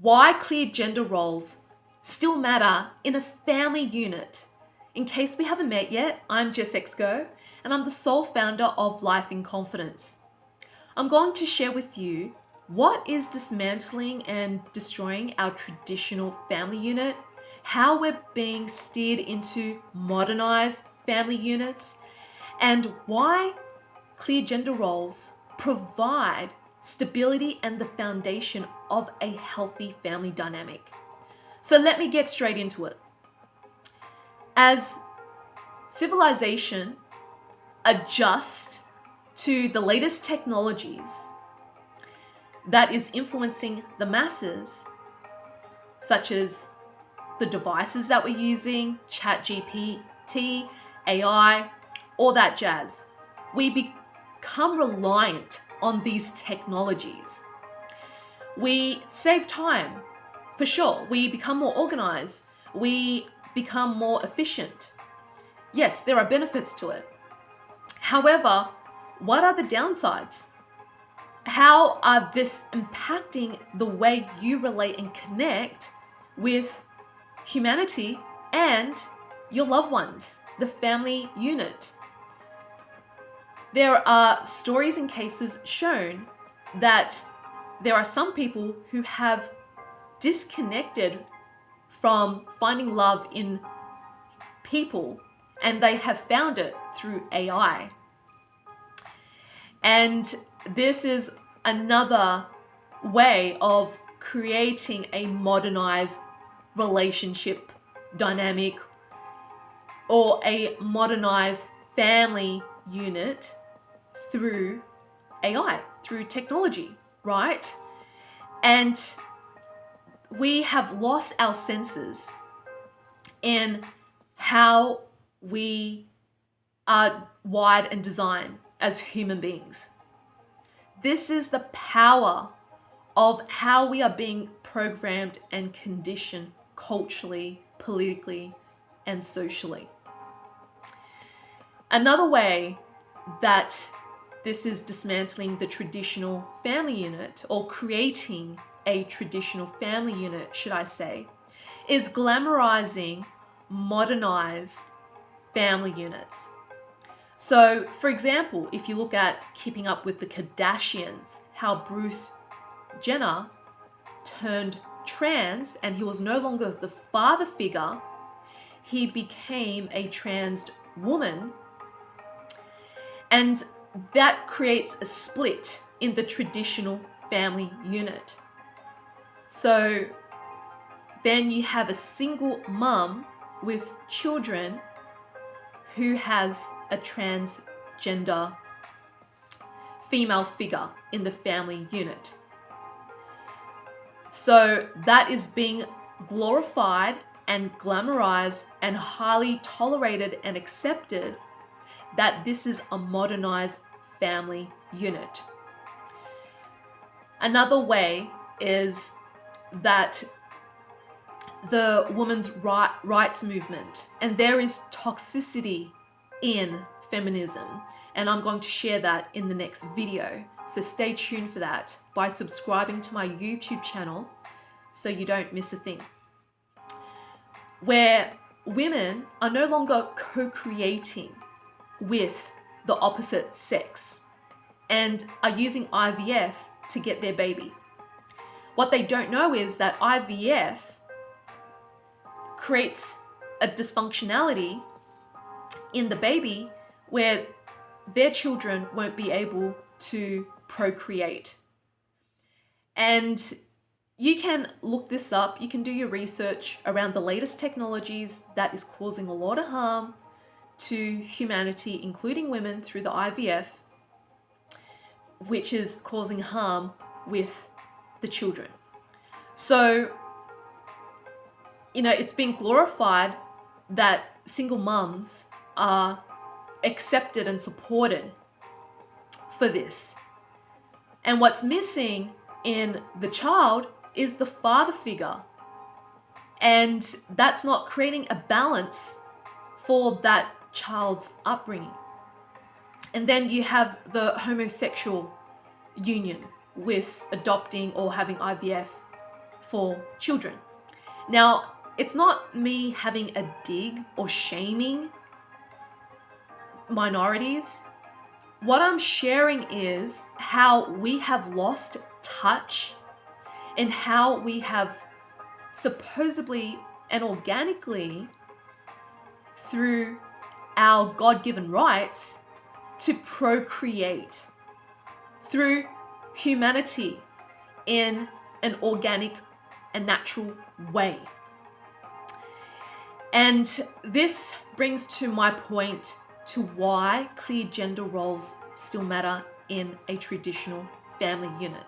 why clear gender roles still matter in a family unit. In case we haven't met yet, I'm Jess X Goh, and I'm the sole founder of Life in Confidence. I'm going to share with you what is dismantling and destroying our traditional family unit, how we're being steered into modernized family units, and why clear gender roles provide stability and the foundation of a healthy family dynamic. So let me get straight into it. As civilization adjusts to the latest technologies that is influencing the masses, such as the devices that we're using, ChatGPT, AI, all that jazz, we become reliant on these technologies. We save time, for sure. We become more organized. We become more efficient. Yes, there are benefits to it. However, what are the downsides? How are this impacting the way you relate and connect with humanity and your loved ones, the family unit? There are stories and cases shown that there are some people who have disconnected from finding love in people, and they have found it through AI. And this is another way of creating a modernized relationship dynamic or a modernized family unit through AI, through technology, right? And we have lost our senses in how we are wired and designed as human beings. This is the power of how we are being programmed and conditioned culturally, politically, and socially. Another way that this is dismantling the traditional family unit, or creating a traditional family unit, should I say, is glamorizing modernized family units. So, for example, if you look at Keeping Up with the Kardashians, how Bruce Jenner turned trans and he was no longer the father figure, he became a trans woman, and that creates a split in the traditional family unit. So then you have a single mum with children who has a transgender female figure in the family unit. So that is being glorified and glamorized and highly tolerated and accepted, that this is a modernized family unit. Another way is that the women's rights movement, and there is toxicity in feminism, and I'm going to share that in the next video, so stay tuned for that by subscribing to my YouTube channel so you don't miss a thing, where women are no longer co-creating with the opposite sex and are using IVF to get their baby. What they don't know is that IVF creates a dysfunctionality in the baby where their children won't be able to procreate. And you can look this up, you can do your research around the latest technologies that is causing a lot of harm to humanity, including women, through the IVF, which is causing harm with the children. So, it's been glorified that single mums are accepted and supported for this. And what's missing in the child is the father figure. And that's not creating a balance for that child's upbringing. And then you have the homosexual union with adopting or having IVF for children. Now, it's not me having a dig or shaming minorities. What I'm sharing is how we have lost touch and how we have supposedly and organically, through our God-given rights, to procreate through humanity in an organic and natural way. And this brings to my point to why clear gender roles still matter in a traditional family unit.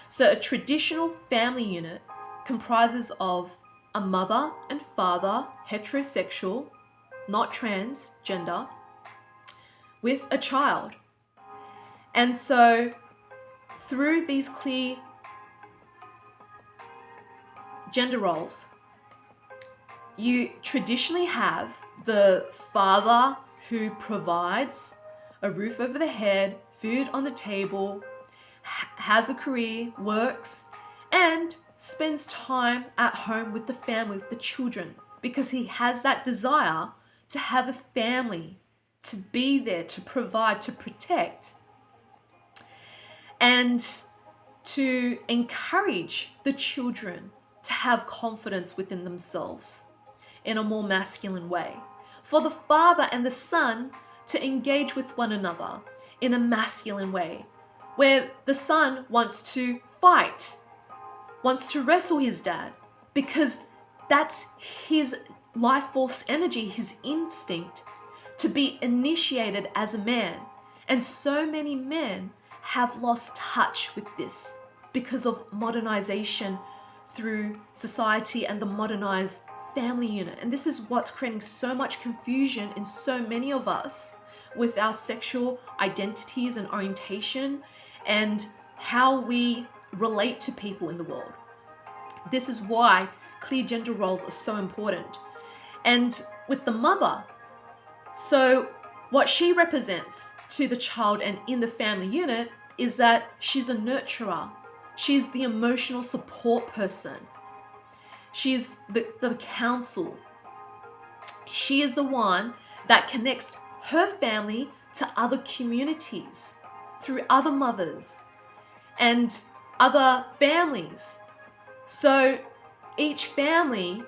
So a traditional family unit comprises of a mother and father, heterosexual, not transgender, with a child. And so through these clear gender roles, you traditionally have the father who provides a roof over the head, food on the table, has a career, works, and spends time at home with the family, with the children, because he has that desire to have a family, to be there, to provide, to protect, and to encourage the children to have confidence within themselves in a more masculine way. For the father and the son to engage with one another in a masculine way, where the son wants to fight, wants to wrestle his dad, because that's his life force energy, his instinct to be initiated as a man. And so many men have lost touch with this because of modernization through society and the modernized family unit. And this is what's creating so much confusion in so many of us with our sexual identities and orientation and how we relate to people in the world. This is why clear gender roles are so important. And with the mother, so what she represents to the child and in the family unit is that she's a nurturer. She's the emotional support person. She's the counsel. She is the one that connects her family to other communities through other mothers and other families. So each family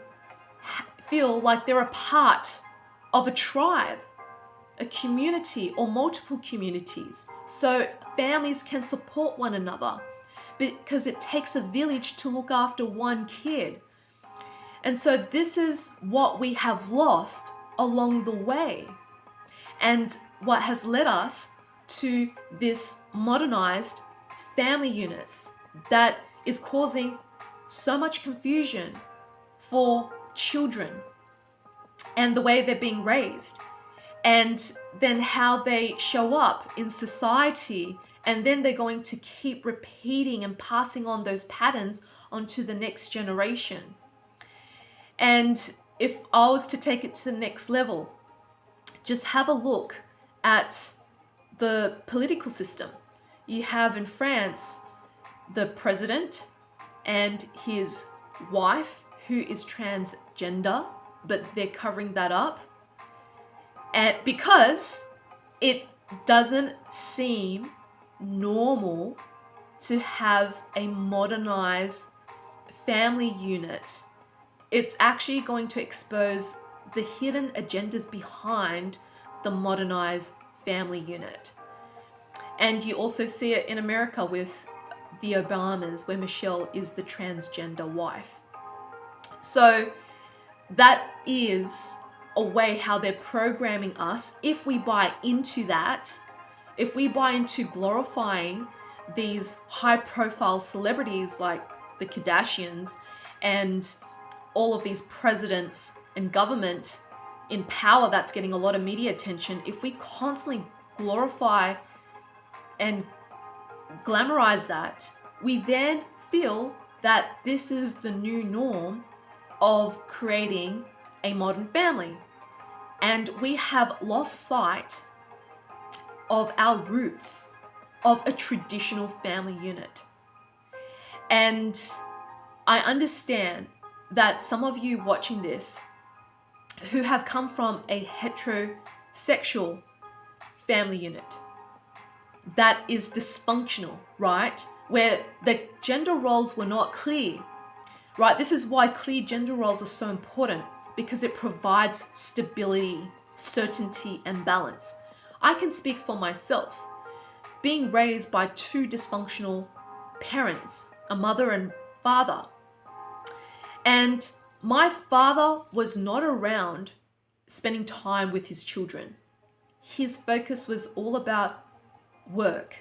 feel like they're a part of a tribe, a community, or multiple communities. So families can support one another because it takes a village to look after one kid. And so this is what we have lost along the way, and what has led us to this modernized family units that is causing so much confusion for children and the way they're being raised, and then how they show up in society, and then they're going to keep repeating and passing on those patterns onto the next generation. And if I was to take it to the next level, just have a look at the political system. You have in France the president and his wife, who is transgender, but they're covering that up. And because it doesn't seem normal to have a modernized family unit, it's actually going to expose the hidden agendas behind the modernized family unit. And you also see it in America with the Obamas, where Michelle is the transgender wife. So that is a way how they're programming us. If we buy into that, if we buy into glorifying these high-profile celebrities like the Kardashians and all of these presidents and government in power that's getting a lot of media attention, if we constantly glorify and glamorize that, we then feel that this is the new norm of creating a modern family. And we have lost sight of our roots of a traditional family unit. And I understand that some of you watching this who have come from a heterosexual family unit that is dysfunctional, right? Where the gender roles were not clear, right? This is why clear gender roles are so important, because it provides stability, certainty, and balance. I can speak for myself. Being raised by two dysfunctional parents, a mother and father, and my father was not around spending time with his children. His focus was all about work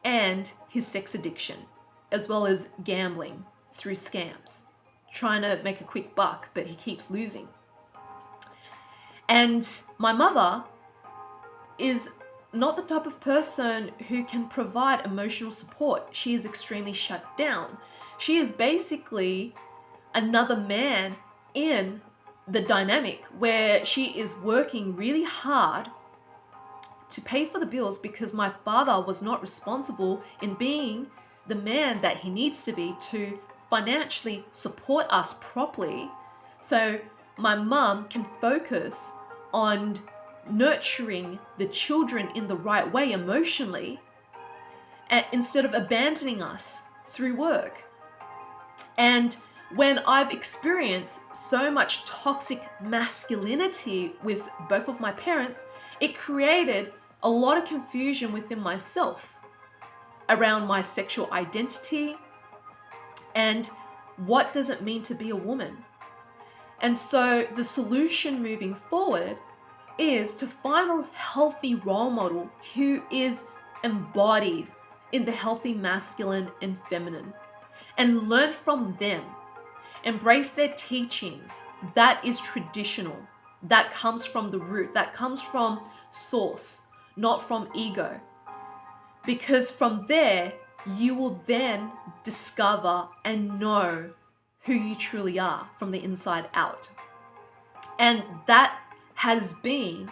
and his sex addiction, as well as gambling through scams, trying to make a quick buck, but he keeps losing. And my mother is not the type of person who can provide emotional support. She is extremely shut down. She is basically another man in the dynamic where she is working really hard to pay for the bills because my father was not responsible in being the man that he needs to be to financially support us properly. So my mum can focus on nurturing the children in the right way emotionally, instead of abandoning us through work. And when I've experienced so much toxic masculinity with both of my parents, it created a lot of confusion within myself around my sexual identity and what does it mean to be a woman. And so the solution moving forward is to find a healthy role model who is embodied in the healthy masculine and feminine, and learn from them. Embrace their teachings. That is traditional. That comes from the root. That comes from source, not from ego. Because from there, you will then discover and know who you truly are from the inside out. And that has been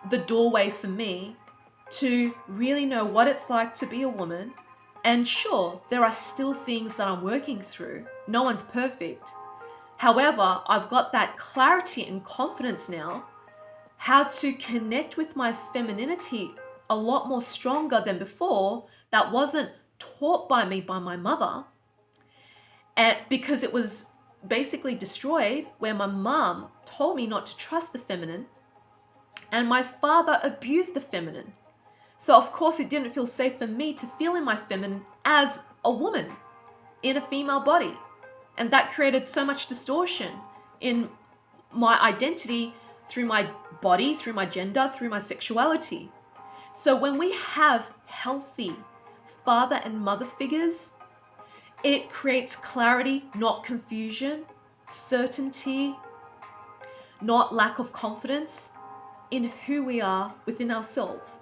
the doorway for me to really know what it's like to be a woman. And sure, there are still things that I'm working through. No one's perfect. However, I've got that clarity and confidence now how to connect with my femininity a lot more stronger than before. That wasn't taught by me by my mother, and because it was basically destroyed, where my mom told me not to trust the feminine and my father abused the feminine. So of course it didn't feel safe for me to feel in my feminine as a woman in a female body. And that created so much distortion in my identity through my body, through my gender, through my sexuality. So when we have healthy father and mother figures, it creates clarity, not confusion, certainty, not lack of confidence in who we are within ourselves.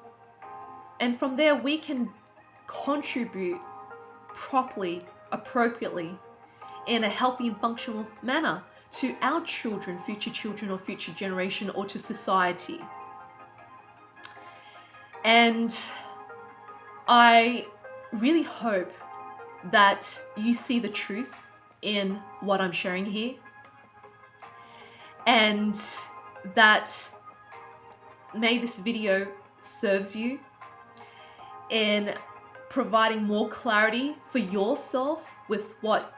And from there, we can contribute properly, appropriately, in a healthy and functional manner to our children, or future generation, or to society. And I really hope that you see the truth in what I'm sharing here, and that may this video serves you in providing more clarity for yourself with what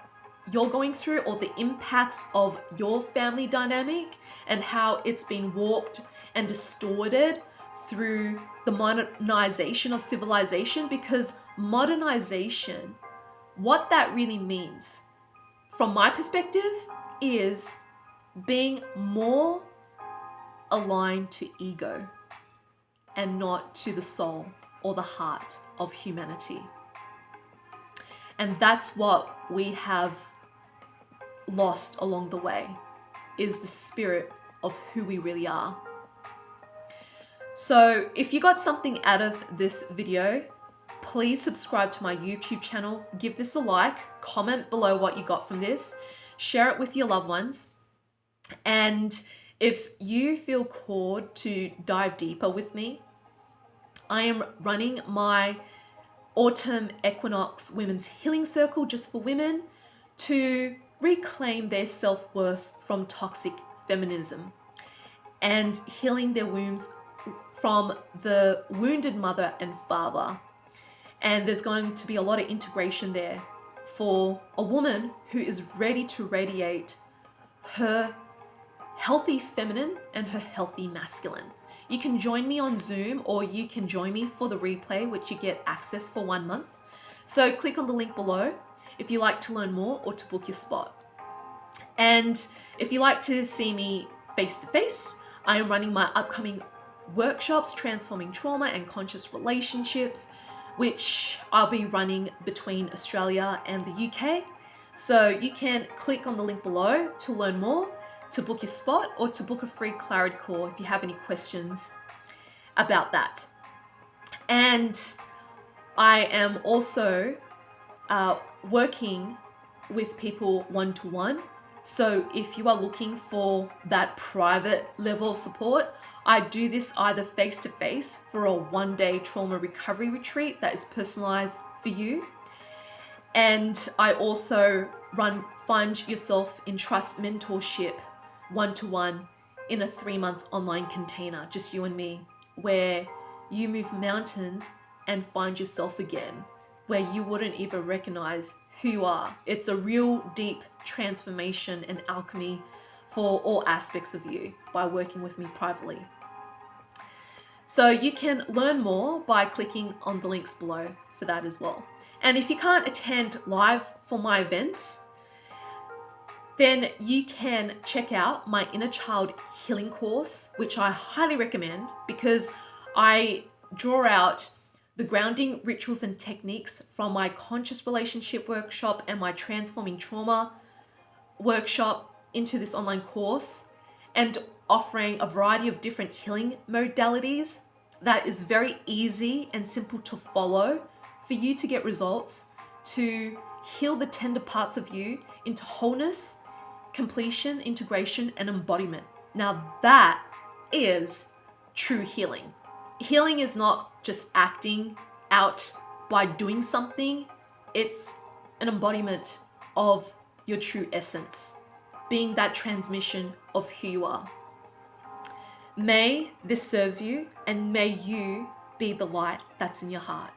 you're going through, or the impacts of your family dynamic and how it's been warped and distorted through the modernization of civilization. Because modernization, what that really means from my perspective is being more aligned to ego and not to the soul or the heart of humanity. And that's what we have lost along the way, is the spirit of who we really are. So if you got something out of this video, please subscribe to my YouTube channel, give this a like, comment below what you got from this, share it with your loved ones. And if you feel called to dive deeper with me, I am running my autumn equinox women's healing circle just for women to reclaim their self-worth from toxic feminism and healing their wounds from the wounded mother and father. And there's going to be a lot of integration there for a woman who is ready to radiate her healthy feminine and her healthy masculine. You can join me on Zoom, or you can join me for the replay, which you get access for 1 month. So click on the link below if you like to learn more or to book your spot. And if you like to see me face to face, I am running my upcoming workshops, Transforming Trauma and Conscious Relationships, which I'll be running between Australia and the UK. So you can click on the link below to learn more, to book your spot, or to book a free clarity call if you have any questions about that. And I am also working with people one-to-one. So if you are looking for that private level of support, I do this either face-to-face for a 1-day trauma recovery retreat that is personalized for you. And I also run Find Yourself in Trust mentorship one-to-one in a 3-month online container, just you and me, where you move mountains and find yourself again, where you wouldn't even recognize who you are. It's a real deep transformation and alchemy for all aspects of you by working with me privately. So you can learn more by clicking on the links below for that as well. And if you can't attend live for my events, then you can check out my Inner Child Healing course, which I highly recommend because I draw out the grounding rituals and techniques from my Conscious Relationship workshop and my Transforming Trauma workshop into this online course, and offering a variety of different healing modalities that is very easy and simple to follow for you to get results, to heal the tender parts of you into wholeness, completion, integration, and embodiment. Now that is true healing. Healing is not just acting out by doing something. It's an embodiment of your true essence, being that transmission of who you are. May this serves you, and may you be the light that's in your heart.